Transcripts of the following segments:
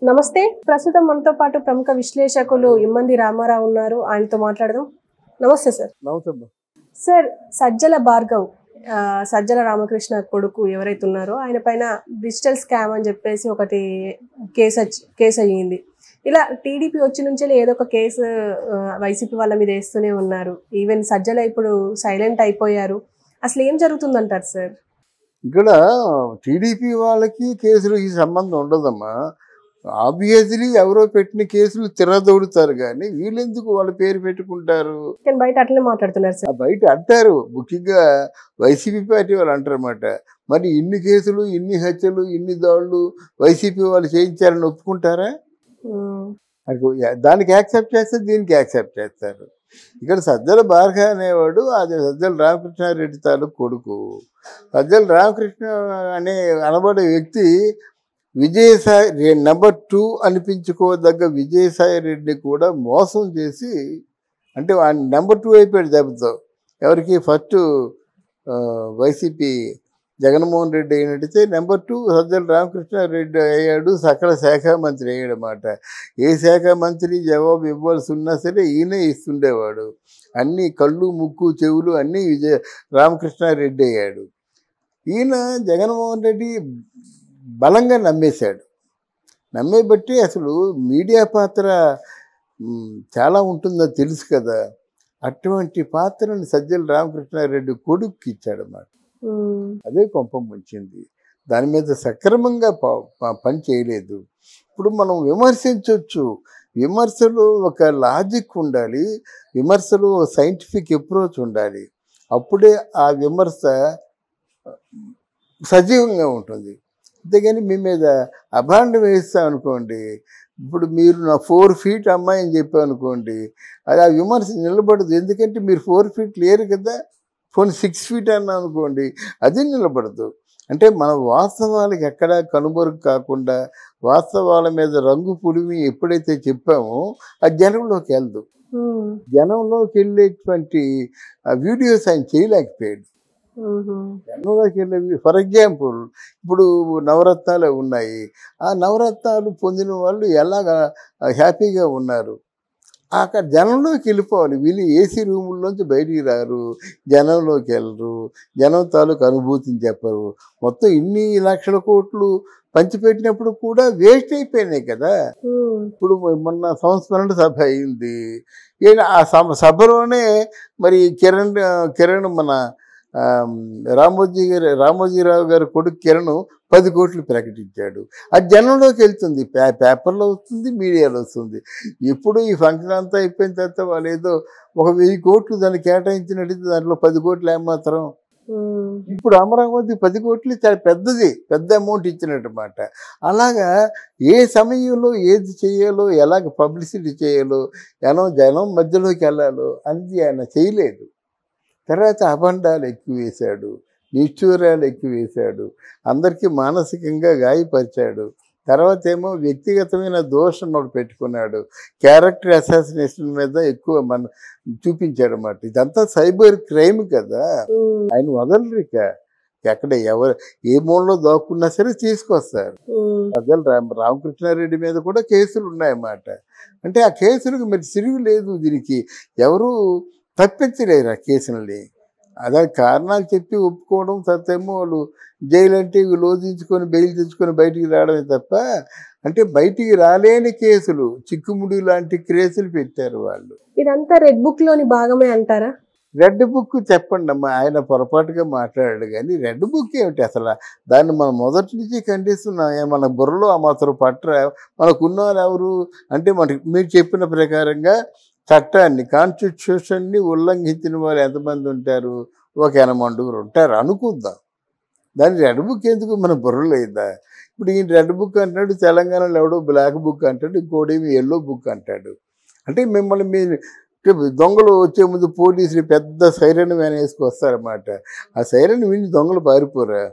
నమస్తే. ప్రస్తుతం మనతో పాటు ప్రముఖ విశ్లేషకులు ఇమ్మంది రామారావు ఉన్నారు. ఆయనతో మాట్లాడదాం. నమస్తే సార్. నమస్తే. సార్, సజ్జల భార్గవ్, సజ్జల రామకృష్ణ కొడుకు ఎవరైతే ఉన్నారో ఆయన పైన డిజిటల్ స్కామ్ అని చెప్పేసి ఒకటి కేసు అయ్యింది. ఇలా టీడీపీ వచ్చి నుంచి ఏదో ఒక కేసు వైసీపీ వాళ్ళ మీద వేస్తూనే ఉన్నారు. ఈవెన్ సజ్జల ఇప్పుడు సైలెంట్ అయిపోయారు. అసలు ఏం జరుగుతుందంటారు సార్? ఇక్కడ టీడీపీ వాళ్ళకి కేసులు ఈ సంబంధం ఉండదమ్మా. ఆబ్వియస్లీ ఎవరో పెట్టిన కేసులు తిరదోడుతారు, కానీ వీళ్ళెందుకు వాళ్ళ పేరు పెట్టుకుంటారు? కానీ బయట అట్లనే మాట్లాడుతున్నారు సార్. బయట అంటారు, ముఖ్యంగా వైసీపీ పార్టీ వాళ్ళు అంటారన్నమాట. మరి ఇన్ని కేసులు, ఇన్ని హత్యలు, ఇన్ని దాడులు వైసీపీ వాళ్ళు చేయించారని ఒప్పుకుంటారా? దానికి యాక్సెప్ట్ చేస్తారు, దీనికి యాక్సెప్ట్ చేస్తారు. ఇక్కడ సజ్జల భార్గవ అనేవాడు అది సజ్జల రామకృష్ణారెడ్డి తాలూకు కొడుకు. సజ్జల రామకృష్ణ అనే అనబడే వ్యక్తి విజయసాయి నెంబర్ 2 అనిపించుకోదగ్గ విజయసాయి రెడ్డిని కూడా మోసం చేసి, అంటే ఆయన నెంబర్ 2 అయిపోయాడు దెబ్బతో. ఎవరికి ఫస్ట్ వైసీపీ జగన్మోహన్ రెడ్డి అయినట్టయితే నెంబర్ 2 సజ్జల రామకృష్ణారెడ్డి అయ్యాడు. సకల శాఖ మంత్రి అయ్యాడు అన్నమాట. ఏ శాఖ మంత్రి జవాబు ఇవ్వాల్సి ఉన్నా సరే ఈయనే ఇస్తుండేవాడు. అన్నీ కళ్ళు, ముక్కు, చెవులు అన్నీ రామకృష్ణారెడ్డి అయ్యాడు. ఈయన జగన్మోహన్ రెడ్డి బలంగా నమ్మేశాడు. నమ్మేబట్టి అసలు మీడియా పాత్ర చాలా ఉంటుందో తెలుసు కదా. అటువంటి పాత్రను సజ్జల రామకృష్ణారెడ్డి కొడుక్కి ఇచ్చాడన్నమాట. అదే కొంపం వచ్చింది. దాని మీద సక్రమంగా పని చేయలేదు. ఇప్పుడు మనం విమర్శించవచ్చు. విమర్శలు ఒక లాజిక్ ఉండాలి, విమర్శలు సైంటిఫిక్ అప్రోచ్ ఉండాలి. అప్పుడే ఆ విమర్శ సజీవంగా ఉంటుంది. అంతేగాని మీ మీద అభాండం వేస్తాం అనుకోండి, ఇప్పుడు మీరు నా 4 feet అమ్మాయి అని చెప్పామనుకోండి, అది ఆ విమర్శ నిలబడదు. ఎందుకంటే మీరు 4 feet లేరు కదా. 6 feet అన్నా అనుకోండి, అది నిలబడదు. అంటే మన వాస్తవాలకి ఎక్కడా కనుమరుగు కాకుండా వాస్తవాల మీద రంగు పులిమి ఎప్పుడైతే చెప్పామో అది జనంలోకి వెళ్దు. జనంలోకి వెళ్ళేటువంటి వీడియోస్ ఆయన చేయలేకపోయాడు. జనంలోకి వెళ్ళే, ఫర్ ఎగ్జాంపుల్ ఇప్పుడు నవరత్నాలు ఉన్నాయి. ఆ నవరత్నాలు పొందిన వాళ్ళు ఎలాగా హ్యాపీగా ఉన్నారు. అక్కడ జనంలోకి వెళ్ళిపోవాలి. వీళ్ళు ఏసీ రూముల్లోంచి బయటికి రారు, జనంలోకి వెళ్ళరు, జనం తాలూకు అనుభూతిని చెప్పరు. మొత్తం ఇన్ని లక్షల కోట్లు పంచిపెట్టినప్పుడు కూడా వేస్ట్ అయిపోయినాయి కదా. ఇప్పుడు మొన్న సంస్మరణ సభ అయింది. ఆ సభలోనే మరి కిరణ్ మన రామోజీరావు గారి కొడుకు కిరణ్ 10 కోట్లు ప్రకటించాడు. అది జనంలోకి వెళ్తుంది, పేపర్లో వస్తుంది, మీడియాలో వస్తుంది. ఎప్పుడు ఈ ఫంక్షన్ అంతా అయిపోయిన తర్వాత వాళ్ళు ఏదో 1000 కోట్లు దాన్ని కేటాయించినట్టు దాంట్లో 10 కోట్లు ఏమాత్రం. ఇప్పుడు అమరావతి 10 కోట్లు చాలా పెద్ద అమౌంట్ ఇచ్చినట్టమాట. అలాగా ఏ సమయంలో ఏది చేయాలో, ఎలాగ పబ్లిసిటీ చేయాలో, జనం మధ్యలోకి వెళ్ళాలో అది ఆయన చేయలేదు. తర్వాత అభండాలు ఎక్కువ వేశాడు, నిష్ఠూరాలు ఎక్కువ వేశాడు, అందరికీ మానసికంగా గాయపరిచాడు. తర్వాత ఏమో వ్యక్తిగతమైన దోషం ఒకటి పెట్టుకున్నాడు. క్యారెక్టర్ అసాసినేషన్ మీద ఎక్కువ చూపించాడు అన్నమాట. ఇదంతా సైబర్ క్రైమ్ కదా. ఆయన వదలరిక. ఎక్కడ ఎవరు ఏ మూలలో దాక్కున్నా సరే తీసుకొస్తారు. అసలు రామకృష్ణారెడ్డి మీద కూడా కేసులు ఉన్నాయన్నమాట. అంటే ఆ కేసులకు మరి తిరుగు లేదు. దీనికి ఎవరు తప్పించలేరు ఆ కేసులని. అదే కారణాలు చెప్పి ఒప్పుకోవడం, తర్వాతేమో వాళ్ళు జైలు అంటే లోదించుకొని బెయిల్ తెచ్చుకొని బయటికి రావడమే తప్ప, అంటే బయటికి రాలేని కేసులు, చిక్కుముడి లాంటి కేసులు పెట్టారు వాళ్ళు. ఇదంతా రెడ్ బుక్ లోని భాగమే అంటారా? రెడ్ బుక్ చెప్పండి అమ్మా. ఆయన పొరపాటుగా మాట్లాడాడు, కానీ రెడ్ బుక్ ఏమిటి అసలు? దాన్ని మనం మొదటి నుంచి ఖండిస్తున్నాం. మన బుర్రలో ఆ మాత్రం పట్ర మనకున్న వాళ్ళు ఎవరు అంటే మీరు చెప్పిన ప్రకారంగా చట్టాన్ని, కాన్స్టిట్యూషన్ని ఉల్లంఘించిన వారు ఎంతమంది ఉంటారు? ఒక 80 ఉంటారు అనుకుందాం. దాని రెడ్ బుక్ ఎందుకు మన బుర్రలేదా? ఇప్పుడు ఈయన రెడ్ బుక్ అంటాడు, తెలంగాణలో ఎవడో బ్లాక్ బుక్ అంటాడు, ఇంకోటేమి ఎల్లో బుక్ అంటాడు. అంటే మిమ్మల్ని మీరు దొంగలు వచ్చే ముందు పోలీసులు పెద్ద సైరన్ వ్యాన్ వేసుకొస్తారన్నమాట. ఆ సైరన్ విని దొంగలు పారిపోరా?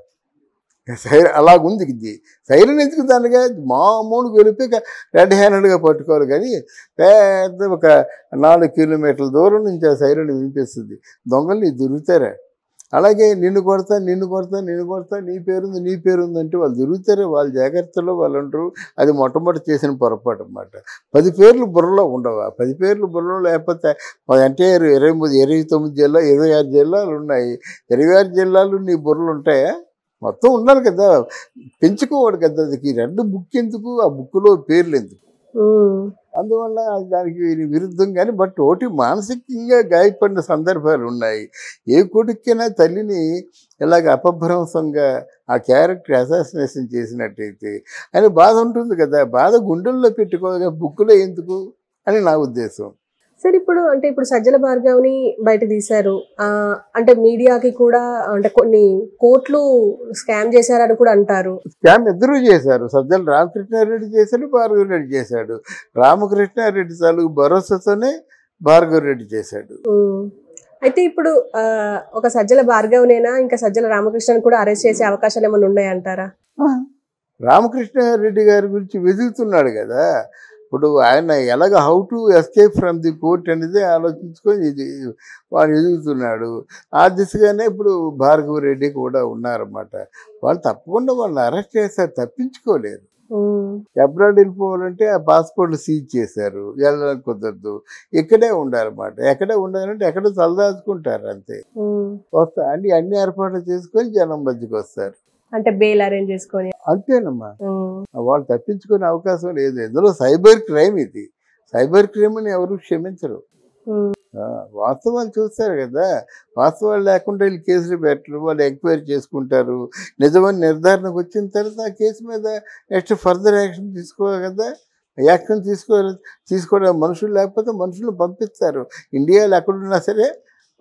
అలాగుంది ఇది. సైరన్ ఎందుకు? దానిగా మామూలు వెళ్ళిపోయి రెడ్ హ్యాండెడ్గా పట్టుకోవాలి, కానీ పెద్ద ఒక 4 కిలోమీటర్ల దూరం నుంచి ఆ సైరన్ వినిపిస్తుంది. దొంగలు దొరుకుతారా? అలాగే నిన్ను కొడతా నిన్ను కొడతా నిన్ను కొడతా నీ పేరుంది అంటే వాళ్ళు తిరుగుతారు, వాళ్ళ జాగ్రత్తలో వాళ్ళు ఉంటారు. అది మొట్టమొదటి చేసిన పొరపాటు అన్నమాట. 10 పేర్లు బుర్రలో ఉండవా? 10 పేర్లు బుర్రలో లేకపోతే అంటే 29 జిల్లా 26 జిల్లాలు ఉన్నాయి. 26 జిల్లాలు నీ బుర్రలు ఉంటాయా? మొత్తం ఉండాలి కదా, పెంచుకోవాడు కదా. అది 2 బుక్ ఎందుకు, ఆ బుక్లో పేర్లు ఎందుకు? అందువల్ల దానికి విరుద్ధం. కానీ బట్ ఒకటి మానసికంగా గాయపడిన సందర్భాలు ఉన్నాయి. ఏ కొడుకైనా తల్లిని ఇలాగ అపభ్రంశంగా ఆ క్యారెక్టర్ అసాసినేషన్ చేసినట్టయితే అని బాధ ఉంటుంది కదా. బాధ గుండెల్లో పెట్టుకోగా బుక్లో ఎందుకు అని నా ఉద్దేశం. సరే, ఇప్పుడు సజ్జల భార్గవ్ని బయట తీశారు. అంటే మీడియాకి కూడా అంటే కొన్ని కోట్లు స్కామ్ చేశారని కూడా అంటారు. స్కామ్ ఇద్దరూ చేశారు. సజ్జల రామకృష్ణారెడ్డి చేశాడు, భార్గవ రెడ్డి చేశాడు. రామకృష్ణారెడ్డి తాలూకు భరోసాతోనే భార్గవ రెడ్డి చేశాడు. అయితే ఇప్పుడు ఒక సజ్జల భార్గవ్నేనా ఇంకా సజ్జల రామకృష్ణని కూడా అరెస్ట్ చేసే అవకాశాలు ఏమైనా ఉన్నాయంటారా? రామకృష్ణారెడ్డి గారి గురించి వెతుకుతున్నాడు కదా. ఇప్పుడు ఆయన ఎలాగ how to escape from the court అనేది ఆలోచించుకొని ఇది వాడు ఎదుగుతున్నాడు. ఆ దిశగానే ఇప్పుడు భార్గవ రెడ్డి కూడా ఉన్నారన్నమాట. వాళ్ళు తప్పకుండా వాళ్ళని అరెస్ట్ చేస్తారు, తప్పించుకోలేరు. అబ్రాడ్ వెళ్ళిపోవాలంటే ఆ పాస్పోర్ట్లు సీజ్ చేశారు, వెళ్ళడానికి కుదరదు. ఇక్కడే ఉండాలన్నమాట. ఎక్కడే ఉండాలంటే ఎక్కడో తలదాచుకుంటారు అంతే. వస్తా అంటే అన్ని ఏర్పాట్లు చేసుకొని జనం మధ్యకి వస్తారు. అంటే బెయిల్ అరేంజ్ చేసుకొని అంతేనమ్మా. వాళ్ళు తప్పించుకునే అవకాశం లేదు. ఇందులో సైబర్ క్రైమ్ ఇది. సైబర్ క్రైమ్ అని ఎవరు క్షమించరు. వాస్తవాలు చూస్తారు కదా. వాస్తవాలు లేకుండా వీళ్ళు కేసులు పెట్టరు, వాళ్ళు ఎంక్వైరీ చేసుకుంటారు. నిజమని నిర్ధారణకు వచ్చిన తర్వాత ఆ కేసు మీద నెక్స్ట్ ఫర్దర్ యాక్షన్ తీసుకోవాలి కదా. యాక్షన్ తీసుకోవడం మనుషులు లేకపోతే మనుషులు పంపిస్తారు. ఇండియాలో ఎక్కడున్నా సరే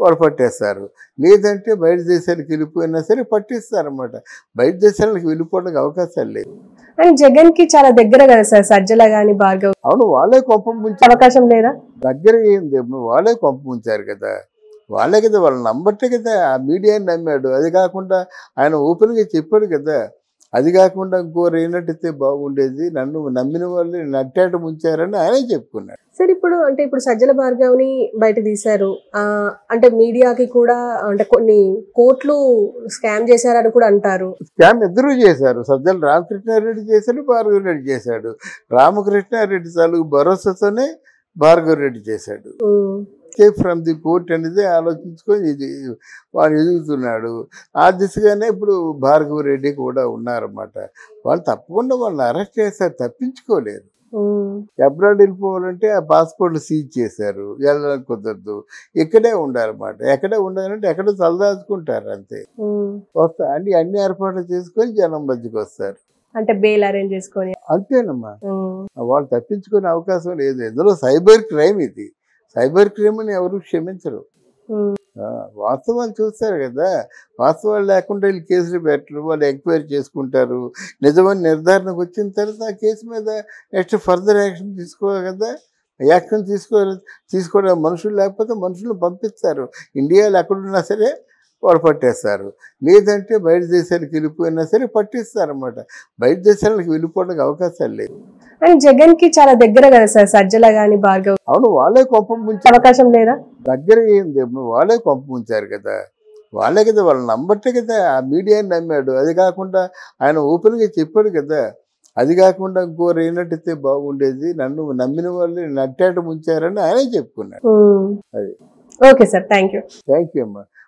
వాళ్ళు పట్టేస్తారు. లేదంటే బయట దేశాలకు వెళ్ళిపోయినా సరే పట్టిస్తారన్నమాట. బయట దేశాలకు వెళ్ళిపోవడానికి అవకాశాలు లేవు. అండ్ జగన్ కి చాలా దగ్గర కదా సార్ సజ్జల గాని భార్గవ్. అవును, వాళ్ళే కొంప ముంచారు. అవకాశం లేదా? దగ్గర ఏంది, వాళ్ళే కొంప ముంచారు కదా. వాళ్ళే కదా, వాళ్ళని నమ్మట్టే కదా. ఆ మీడియాని నమ్మాడు. అది కాకుండా ఆయన ఓపెన్గా చెప్పాడు కదా. అది కాకుండా ఇంకోరు అయినట్టయితే బాగుండేది, నన్ను నమ్మిన వాళ్ళు నట్టాట ముంచారని ఆయనే చెప్పుకున్నాడు. సరే, ఇప్పుడు సజ్జల భార్గవ్ని బయట తీశారు. అంటే మీడియాకి కూడా అంటే కొన్ని కోట్లు స్కామ్ చేశారని కూడా అంటారు. స్కామ్ ఇద్దరూ చేశారు. సజ్జల రామకృష్ణారెడ్డి చేశాడు, భార్గవ రెడ్డి చేశాడు. రామకృష్ణారెడ్డి తాలూకు భరోసాతోనే భార్గవ రెడ్డి చేశాడు. ఎస్కేప్ ఫ్రమ్ ది కోర్ట్ అనేది ఆలోచించుకొని ఇది వాడు ఎదుగుతున్నాడు. ఆ దిశగానే ఇప్పుడు భార్గవ రెడ్డి కూడా ఉన్నారన్నమాట. వాళ్ళు తప్పకుండా వాళ్ళని అరెస్ట్ చేస్తారు, తప్పించుకోలేరు. అబ్రాడ్ వెళ్ళిపోవాలంటే ఆ పాస్పోర్ట్లు సీజ్ చేశారు, వెళ్ళడానికి కుదరదు. ఇక్కడే ఉండాలన్నమాట. ఎక్కడే ఉండాలంటే ఎక్కడో తలదాచుకుంటారు అంతే. వస్తా అంటే అన్ని ఏర్పాట్లు చేసుకొని జనం మధ్యకి వస్తారు. అంటే బెయిల్ అరేంజ్ చేసుకొని అంతేనమ్మా. వాళ్ళు తప్పించుకునే అవకాశం లేదు. ఇందులో సైబర్ క్రైమ్ ఇది. సైబర్ క్రైమ్ అని ఎవరు క్షమించరు. వాస్తవాలు చూస్తారు కదా. వాస్తవాలు లేకుండా వీళ్ళు కేసులు పెట్టరు, వాళ్ళు ఎంక్వైరీ చేసుకుంటారు. నిజమని నిర్ధారణకు వచ్చిన తర్వాత ఆ కేసు మీద నెక్స్ట్ ఫర్దర్ యాక్షన్ తీసుకోవాలి కదా. యాక్షన్ తీసుకోవడం మనుషులు లేకపోతే మనుషులు పంపిస్తారు. ఇండియాలో ఎక్కడున్నా సరే వాళ్ళు పట్టేస్తారు. లేదంటే బయట దేశాలకు వెళ్ళిపోయినా సరే పట్టిస్తారన్నమాట. బయట దేశాలకు వెళ్ళిపోవడానికి అవకాశాలు లేవు. అండ్ జగన్ కి చాలా దగ్గర కదా సార్ సజ్జల గాని భార్గవ్. అవును, వాళ్ళే కొంప ముంచారు. అవకాశం లేదా? దగ్గర ఏంది, వాళ్ళే కొంప ముంచారు కదా. వాళ్ళే కదా, వాళ్ళని నమ్మట్టే కదా. ఆ మీడియాని నమ్మాడు. అది కాకుండా ఆయన ఓపెన్గా చెప్పాడు కదా. అది కాకుండా ఇంకోరు అయినట్టయితే బాగుండేది, నన్ను నమ్మిన వాళ్ళు నట్టాట ముంచారని ఆయనే చెప్పుకున్నాడు. అది ఓకే సార్, థ్యాంక్ యూ అమ్మా.